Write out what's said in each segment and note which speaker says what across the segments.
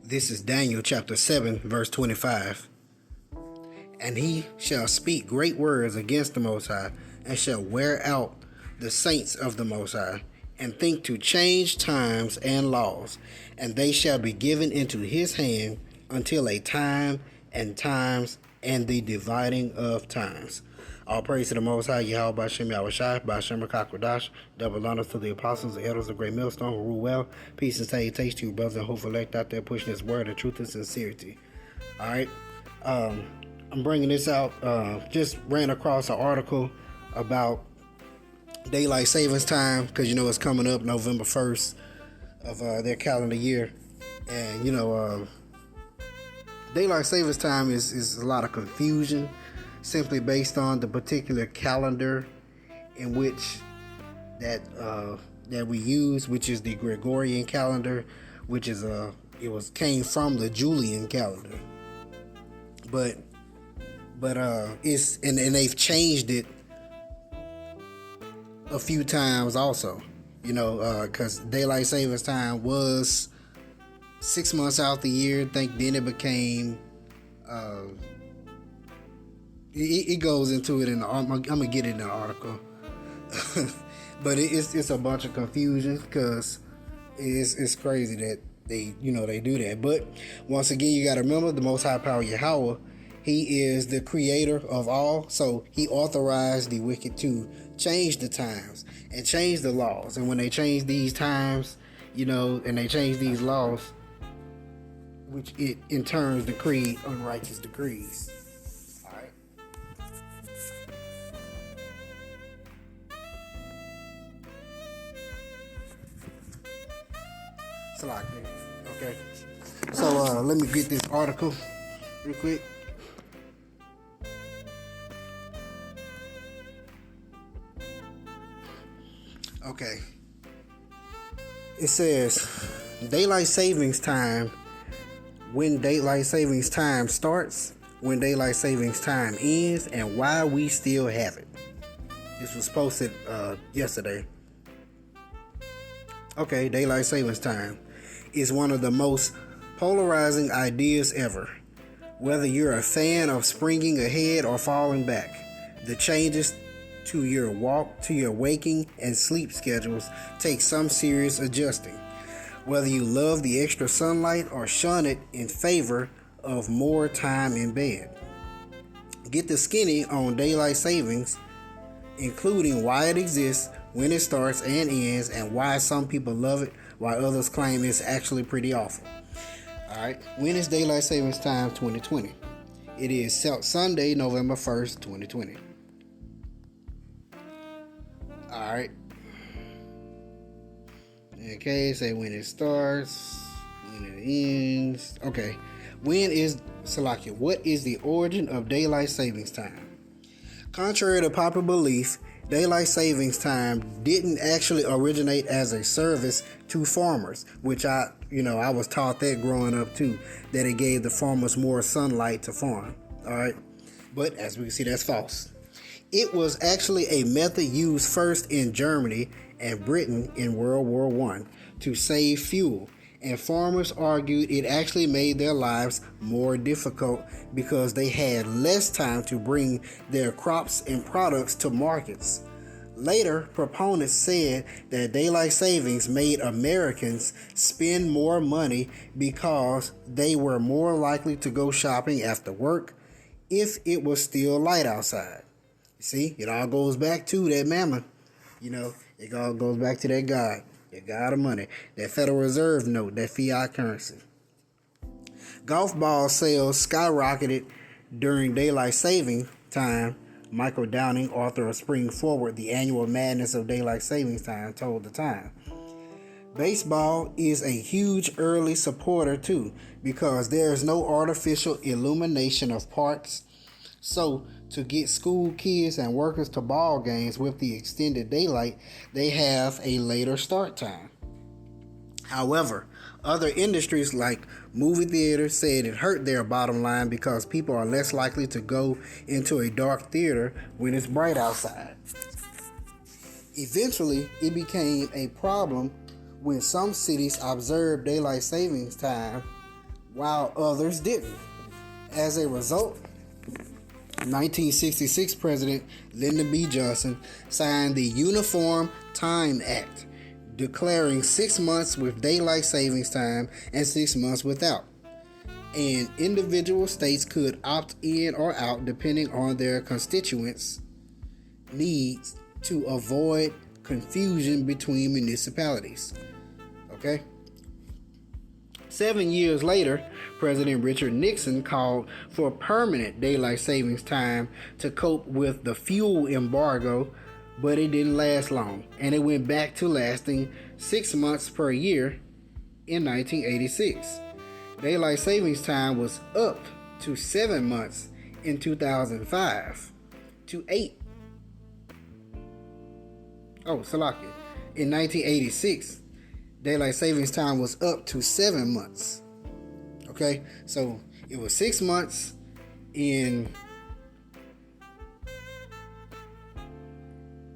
Speaker 1: This is Daniel chapter 7, verse 25. And he shall speak great words against the Most High, and shall wear out the saints of the Most High, and think to change times and laws, and they shall be given into his hand until a time and times and the dividing of times. All praise to the Most High, Yahweh Bashem Yahushai, Bashem Rakakwadash, double honors to the apostles and elders of Great Millstone who rule well. Peace and salutations to you, brothers and hope elect out there pushing this word of truth and sincerity. All right. I'm bringing this out. Just ran across an article about daylight savings time because it's coming up November 1st of their calendar year, and daylight savings time is a lot of confusion simply based on the particular calendar in which that we use, which is the Gregorian calendar, which is came from the Julian calendar, but it's and they've changed it a few times also, because daylight savings time was 6 months out the year. I think then it became it goes into it I'm gonna get it in the article. But it's a bunch of confusion because it's crazy that they do that. But once again, you got to remember the Most High Power Yahweh. He is the creator of all, so he authorized the wicked to change the times and change the laws. And when they change these times, and they change these laws, which it in turn decreed unrighteous decrees. All right. Okay. So let me get this article real quick. Okay. It says daylight savings time, when daylight savings time starts, when daylight savings time ends, and why we still have it. This was posted yesterday. Okay, daylight savings time is one of the most polarizing ideas ever. Whether you're a fan of springing ahead or falling back, the changes to your waking and sleep schedules take some serious adjusting. Whether you love the extra sunlight or shun it in favor of more time in bed. Get the skinny on daylight savings, including why it exists, when it starts and ends, and why some people love it while others claim it's actually pretty awful. Alright, when is daylight savings time 2020? It is Sunday, November 1st, 2020. Alright. Okay, say when it starts, when it ends. Okay. What is the origin of daylight savings time? Contrary to popular belief, daylight savings time didn't actually originate as a service to farmers, which I was taught that growing up too, that it gave the farmers more sunlight to farm. Alright. But as we can see, that's false. It was actually a method used first in Germany and Britain in World War I to save fuel, and farmers argued it actually made their lives more difficult because they had less time to bring their crops and products to markets. Later, proponents said that daylight savings made Americans spend more money because they were more likely to go shopping after work if it was still light outside. See, it all goes back to that mammon. It all goes back to that God, the God of money, that Federal Reserve note, that fiat currency. Golf ball sales skyrocketed during daylight saving time. Michael Downing, author of Spring Forward, The Annual Madness of Daylight Savings Time, told the Time. Baseball is a huge early supporter too, because there is no artificial illumination of parks. So, to get school kids and workers to ball games with the extended daylight, they have a later start time. However, other industries like movie theaters said it hurt their bottom line because people are less likely to go into a dark theater when it's bright outside. Eventually, it became a problem when some cities observed daylight savings time while others didn't. As a result, 1966 President Lyndon B. Johnson signed the Uniform Time Act, declaring 6 months with daylight savings time and 6 months without. And individual states could opt in or out depending on their constituents' needs to avoid confusion between municipalities. Okay? 7 years later, President Richard Nixon called for permanent daylight savings time to cope with the fuel embargo, but it didn't last long, and it went back to lasting 6 months per year in 1986. Daylight savings time was up to 7 months in 2005 to 8. Salakia. In 1986, daylight savings time was up to 7 months. Okay, so it was 6 months in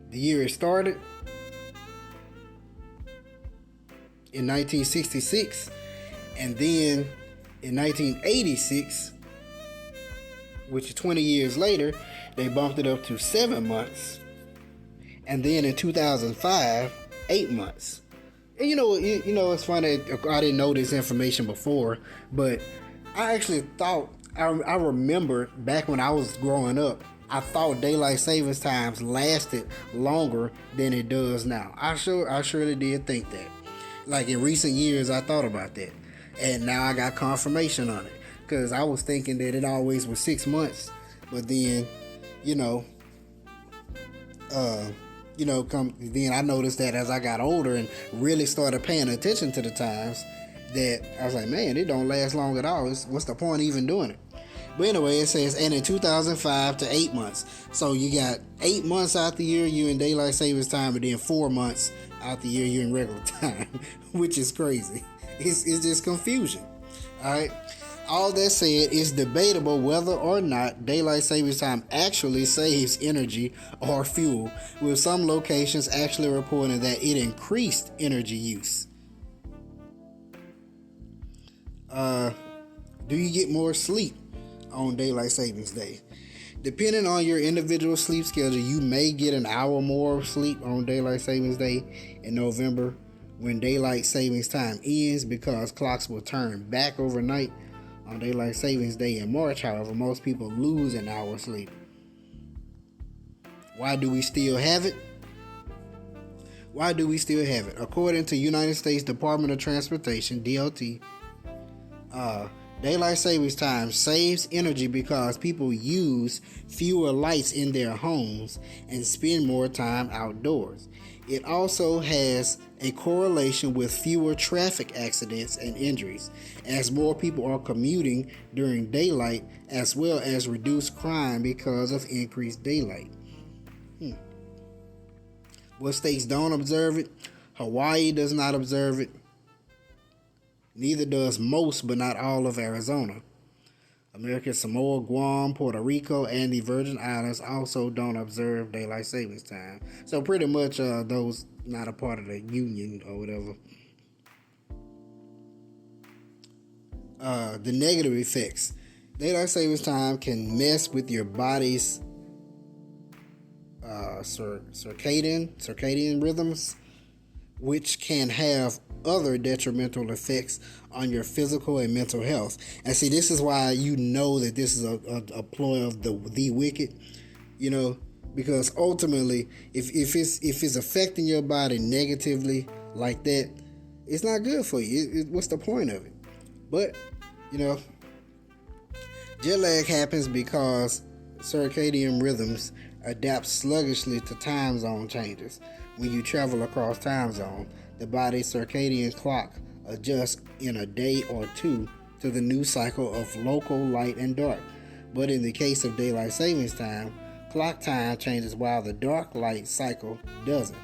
Speaker 1: the year it started in 1966, and then in 1986, which is 20 years later, they bumped it up to 7 months, and then in 2005, 8 months. And it's funny. I didn't know this information before, but I actually thought I remember back when I was growing up, I thought daylight savings times lasted longer than it does now. I surely did think that. Like in recent years, I thought about that, and now I got confirmation on it because I was thinking that it always was 6 months, but then, then I noticed that as I got older and really started paying attention to the times, that I was like, man, it don't last long at all. What's the point even doing it? But anyway, it says, and in 2005 to 8 months. So you got 8 months out the year you're in daylight savings time, and then 4 months out the year you're in regular time, which is crazy. It's just confusion. All right. All that said, it's debatable whether or not daylight savings time actually saves energy or fuel, with some locations actually reporting that it increased energy use. Do you get more sleep on daylight savings day? Depending on your individual sleep schedule, you may get an hour more of sleep on daylight savings day in November when daylight savings time ends, because clocks will turn back overnight. On daylight savings day in March, however, most people lose an hour's sleep. Why do we still have it? According to United States Department of Transportation, DOT, daylight savings time saves energy because people use fewer lights in their homes and spend more time outdoors. It also has a correlation with fewer traffic accidents and injuries, as more people are commuting during daylight, as well as reduced crime because of increased daylight. What states don't observe it? Hawaii does not observe it. Neither does most, but not all, of Arizona. American Samoa, Guam, Puerto Rico, and the Virgin Islands also don't observe daylight savings time. So pretty much those not a part of the union or whatever. The negative effects. Daylight savings time can mess with your body's circadian rhythms, which can have other detrimental effects on your physical and mental health. And see, this is why you know that this is a ploy of the wicked, because ultimately, if it's affecting your body negatively like that, it's not good for you. What's the point of it? But jet lag happens because circadian rhythms adapt sluggishly to time zone changes. When you travel across time zone, the body's circadian clock adjusts in a day or two to the new cycle of local light and dark. But in the case of daylight savings time, clock time changes while the dark light cycle doesn't.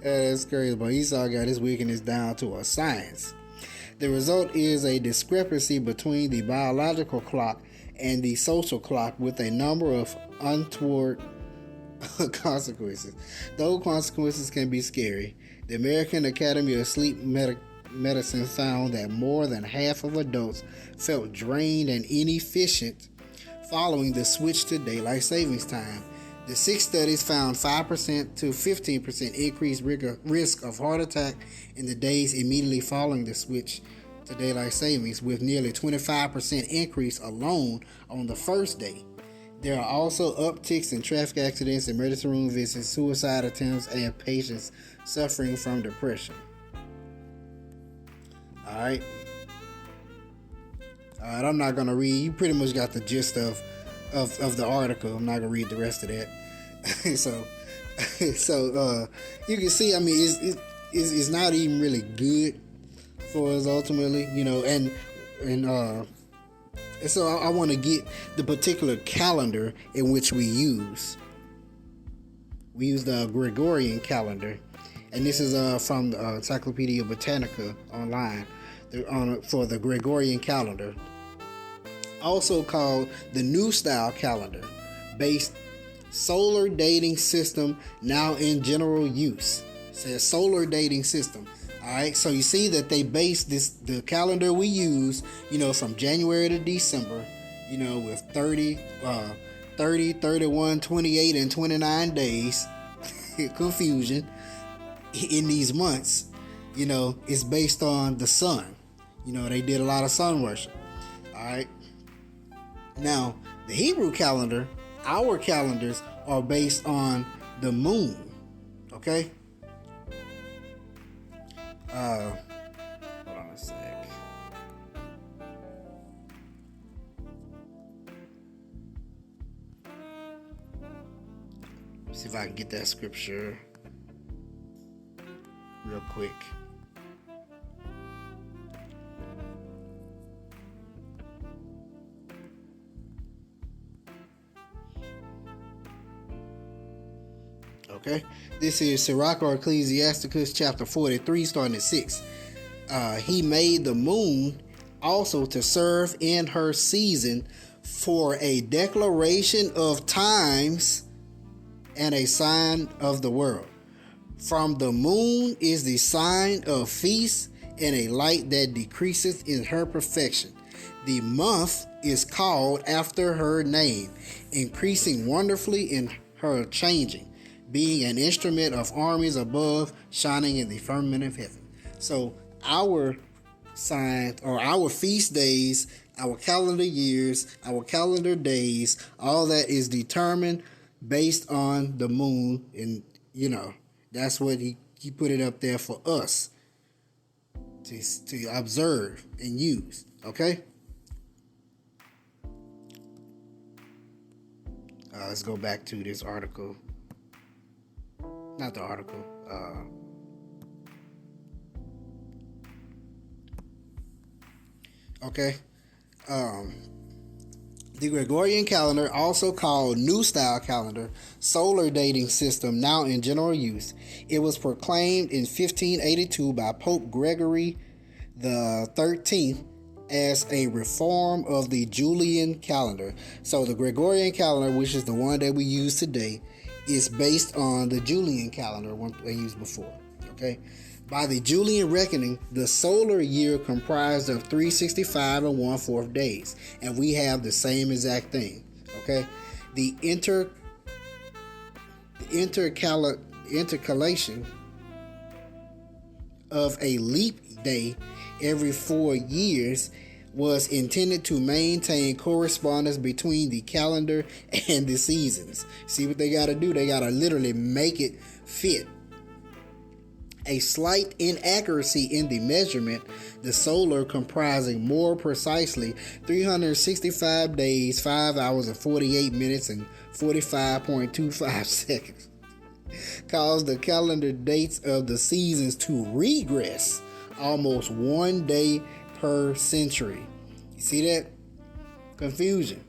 Speaker 1: That's crazy, but Esau got his wickedness down to a science. The result is a discrepancy between the biological clock and the social clock, with a number of untoward consequences. Those consequences can be scary. The American Academy of Sleep medicine found that more than half of adults felt drained and inefficient following the switch to daylight savings time. The 6 studies found 5% to 15% increased risk of heart attack in the days immediately following the switch to daylight savings, with nearly 25% increase alone on the first day. There are also upticks in traffic accidents, emergency room visits, suicide attempts, and patients suffering from depression. Alright, I'm not going to read. You pretty much got the gist of the article. I'm not going to read the rest of that. so you can see, I mean, it's not even really good for us ultimately, and so I want to get the particular calendar in which we use. We use the Gregorian calendar, and this is from the Encyclopedia Britannica online for the Gregorian calendar, also called the New Style calendar, based solar dating system now in general use. It says solar dating system. All right, so you see that they base the calendar we use, from January to December, with 30, 31, 28, and 29 days. Confusion in these months, it's based on the sun. They did a lot of sun worship. All right. Now, the Hebrew calendar, our calendars are based on the moon. Okay. Hold on a sec. See if I can get that scripture real quick. Okay, this is Sirach or Ecclesiasticus chapter 43, starting at 6. He made the moon also to serve in her season for a declaration of times and a sign of the world. From the moon is the sign of feast and a light that decreaseth in her perfection. The month is called after her name, increasing wonderfully in her changing, being an instrument of armies above, shining in the firmament of heaven. So our sign, or our feast days, our calendar years, our calendar days, all that is determined based on the moon. And that's what he put it up there for us to observe and use. Okay. Let's go back to this article. Not the article. Okay. The Gregorian calendar, also called New Style calendar, solar dating system now in general use. It was proclaimed in 1582 by Pope Gregory the 13th as a reform of the Julian calendar. So the Gregorian calendar, which is the one that we use today, is based on the Julian calendar, one they used before. Okay, by the Julian reckoning, the solar year comprised of 365 and 1/4 days, and we have the same exact thing. Okay, the intercalation of a leap day every 4 years was intended to maintain correspondence between the calendar and the seasons. See what they got to do? They got to literally make it fit. A slight inaccuracy in the measurement, the solar comprising more precisely 365 days, 5 hours and 48 minutes and 45.25 seconds, caused the calendar dates of the seasons to regress almost 1 day per century. You see that? Confusion.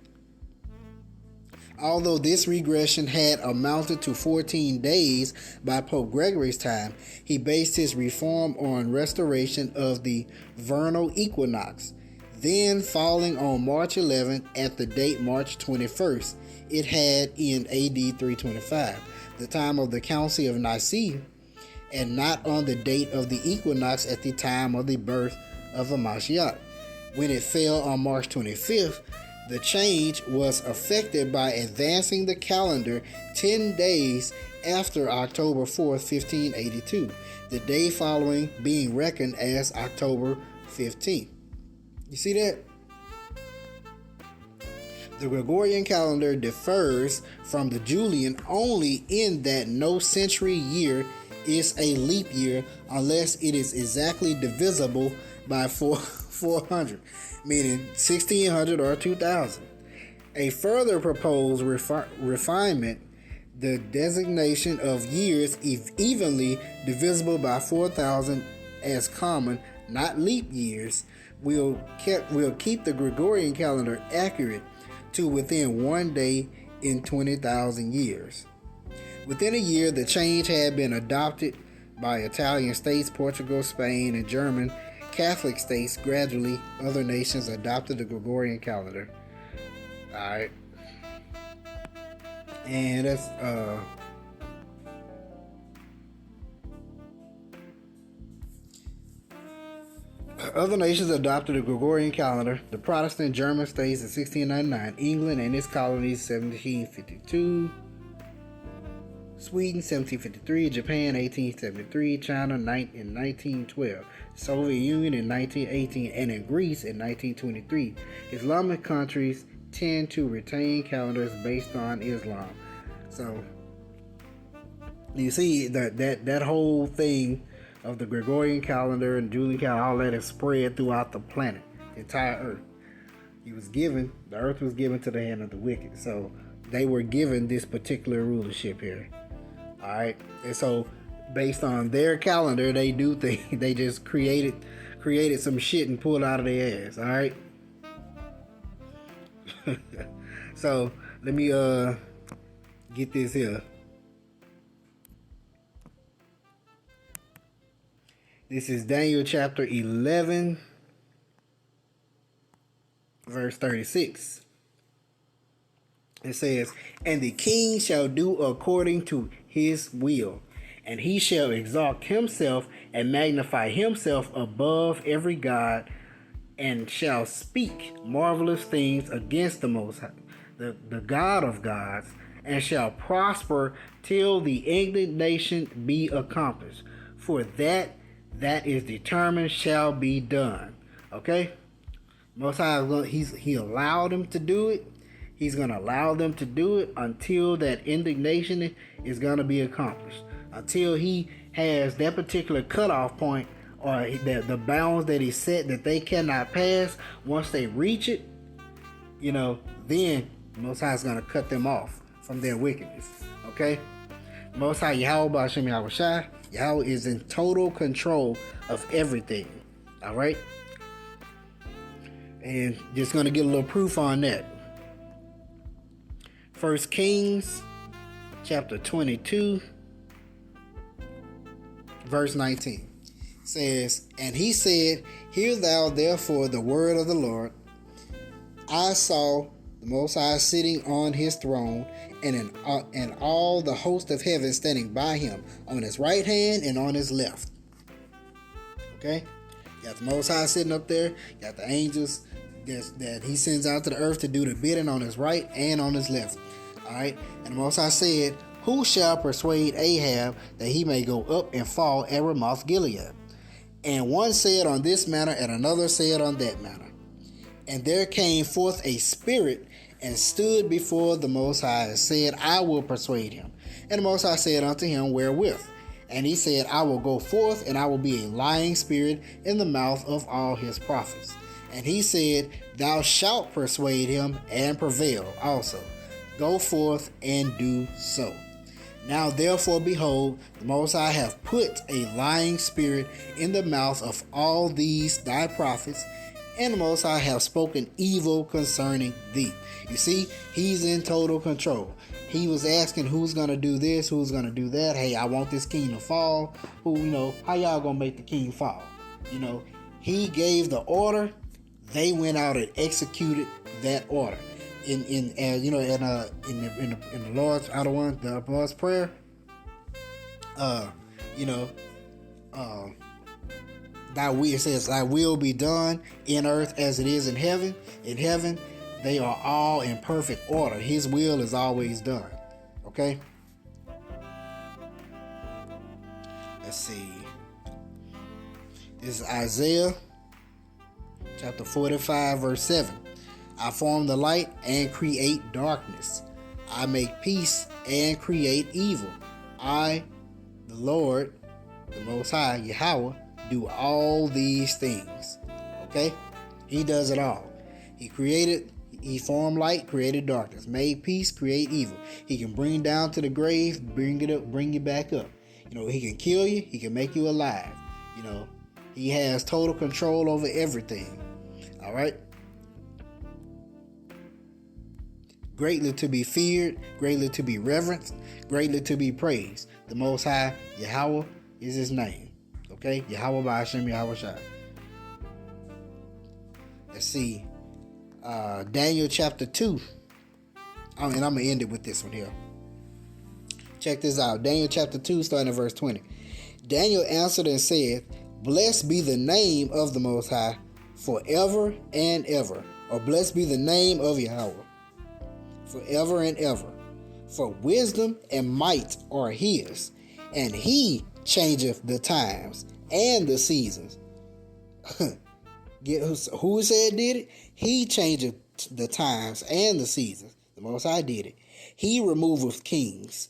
Speaker 1: Although this regression had amounted to 14 days by Pope Gregory's time, he based his reform on restoration of the vernal equinox, then falling on March 11th at the date March 21st. It had in AD 325, the time of the Council of Nicaea, and not on the date of the equinox at the time of the birth of the Mashiach. When it fell on March 25th, the change was affected by advancing the calendar 10 days after October 4th, 1582, the day following being reckoned as October 15th. You see that? The Gregorian calendar differs from the Julian only in that no century year is a leap year unless it is exactly divisible by 400, meaning 1600 or 2000. A further proposed refinement, the designation of years evenly divisible by 4,000 as common, not leap years, will keep the Gregorian calendar accurate to within 1 day in 20,000 years. Within a year, the change had been adopted by Italian states, Portugal, Spain, and German Catholic states. Gradually, other nations adopted the Gregorian calendar. Alright. And that's other nations adopted the Gregorian calendar. The Protestant German states in 1699, England and its colonies 1752, Sweden 1753, Japan 1873, China in 1912, Soviet Union in 1918, and in Greece in 1923. Islamic countries tend to retain calendars based on Islam. So you see that whole thing of the Gregorian calendar and Julian calendar, all that is spread throughout the planet, the entire earth. The earth was given to the hand of the wicked. So they were given this particular rulership here. Alright. And so based on their calendar, they do things. They just created some shit and pulled out of their ass. Alright. So let me get this here. This is Daniel chapter 11, verse 36. It says, "And the king shall do according to his will, and he shall exalt himself and magnify himself above every god, and shall speak marvelous things against the Most High, the God of gods, and shall prosper till the indignation be accomplished. For that is determined shall be done." Okay? Most High, he allowed him to do it. He's going to allow them to do it until that indignation is going to be accomplished. Until he has that particular cutoff point, or the bounds that he set that they cannot pass. Once they reach it, then Most High is going to cut them off from their wickedness. Okay? Most High Yahweh B'Ashem Yahweh Shai, Yahweh is in total control of everything. Alright? And just going to get a little proof on that. 1 Kings chapter 22 verse 19 says, "And he said, Hear thou therefore the word of the Lord. I saw the Most High sitting on his throne, and all the host of heaven standing by him, on his right hand and on his left." Okay? You got the Most High sitting up there. You got the angels that he sends out to the earth to do the bidding on his right and on his left. Alright? And the Most High said, "Who shall persuade Ahab that he may go up and fall at Ramoth Gilead?" And one said on this manner, and another said on that manner. And there came forth a spirit and stood before the Most High and said, "I will persuade him." And the Most High said unto him, "Wherewith?" And he said, "I will go forth, and I will be a lying spirit in the mouth of all his prophets." And he said, "Thou shalt persuade him and prevail also. Go forth and do so. Now therefore, behold, the Most High hath put a lying spirit in the mouth of all these thy prophets, and the Most High hath spoken evil concerning thee." You see, he's in total control. He was asking who's going to do this, who's going to do that. Hey, I want this king to fall. How y'all going to make the king fall? He gave the order. They went out and executed that order. In the Lord's Prayer, You know, it says, "Thy will be done in earth as it is in heaven." In heaven, they are all in perfect order. His will is always done. Okay. Let's see. This is Isaiah chapter 45, verse 7. "I form the light and create darkness. I make peace and create evil. I, the Lord, the Most High, Yahweh, do all these things." Okay? He does it all. He formed light, created darkness, made peace, create evil. He can bring down to the grave, bring it up, bring you back up. He can kill you, he can make you alive. He has total control over everything. All right? Greatly to be feared, greatly to be reverenced, greatly to be praised. The Most High, Yahweh, is his name. Okay? Yahweh Ba'ashem Yahweh Shai. Let's see. Daniel chapter 2. And I'm going to end it with this one here. Check this out. Daniel chapter 2, starting at verse 20. "Daniel answered and said, Blessed be the name of the Most High forever and ever." Or blessed be the name of Yahweh forever and ever. "For wisdom and might are his, and he changeth the times and the seasons." Who said did it? He changeth the times and the seasons. The Most High did it. "He removeth kings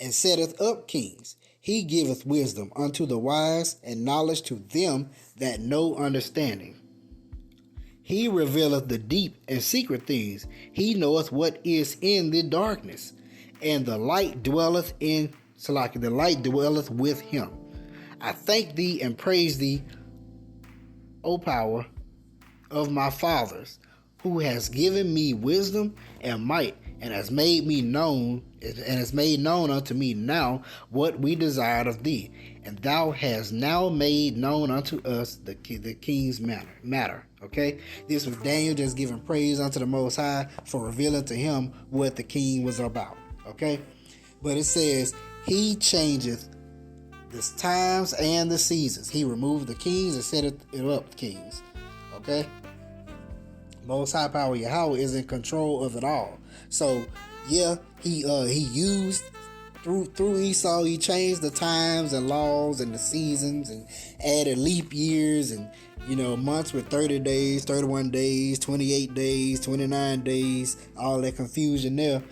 Speaker 1: and setteth up kings. He giveth wisdom unto the wise and knowledge to them that know understanding. He revealeth the deep and secret things. He knoweth what is in the darkness, and the light dwelleth with him. I thank thee and praise thee, O power of my fathers, who has given me wisdom and might, and has made known unto me now what we desired of thee. And thou hast now made known unto us the king's matter. Okay? This was Daniel just giving praise unto the Most High for revealing to him what the king was about. Okay? But it says, he changeth the times and the seasons. He removed the kings and set it up kings. Okay? Most High Power Yahweh is in control of it all. So, yeah, he used through Esau, he changed the times and laws and the seasons and added leap years and months with 30 days, 31 days, 28 days, 29 days, all that confusion there,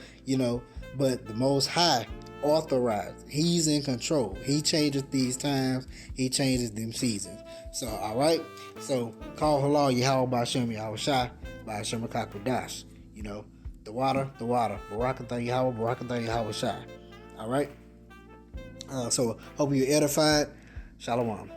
Speaker 1: but the Most High authorized. He's in control. He changes these times. He changes them seasons. So, all right. So, call halal Yahweh Ba'ashem Yahweh Shai Ba'ashem Akakudash. The water. Barakatah Yahweh, Barakatah Yahweh Shai. All right. So, hope you're edified. Shalom.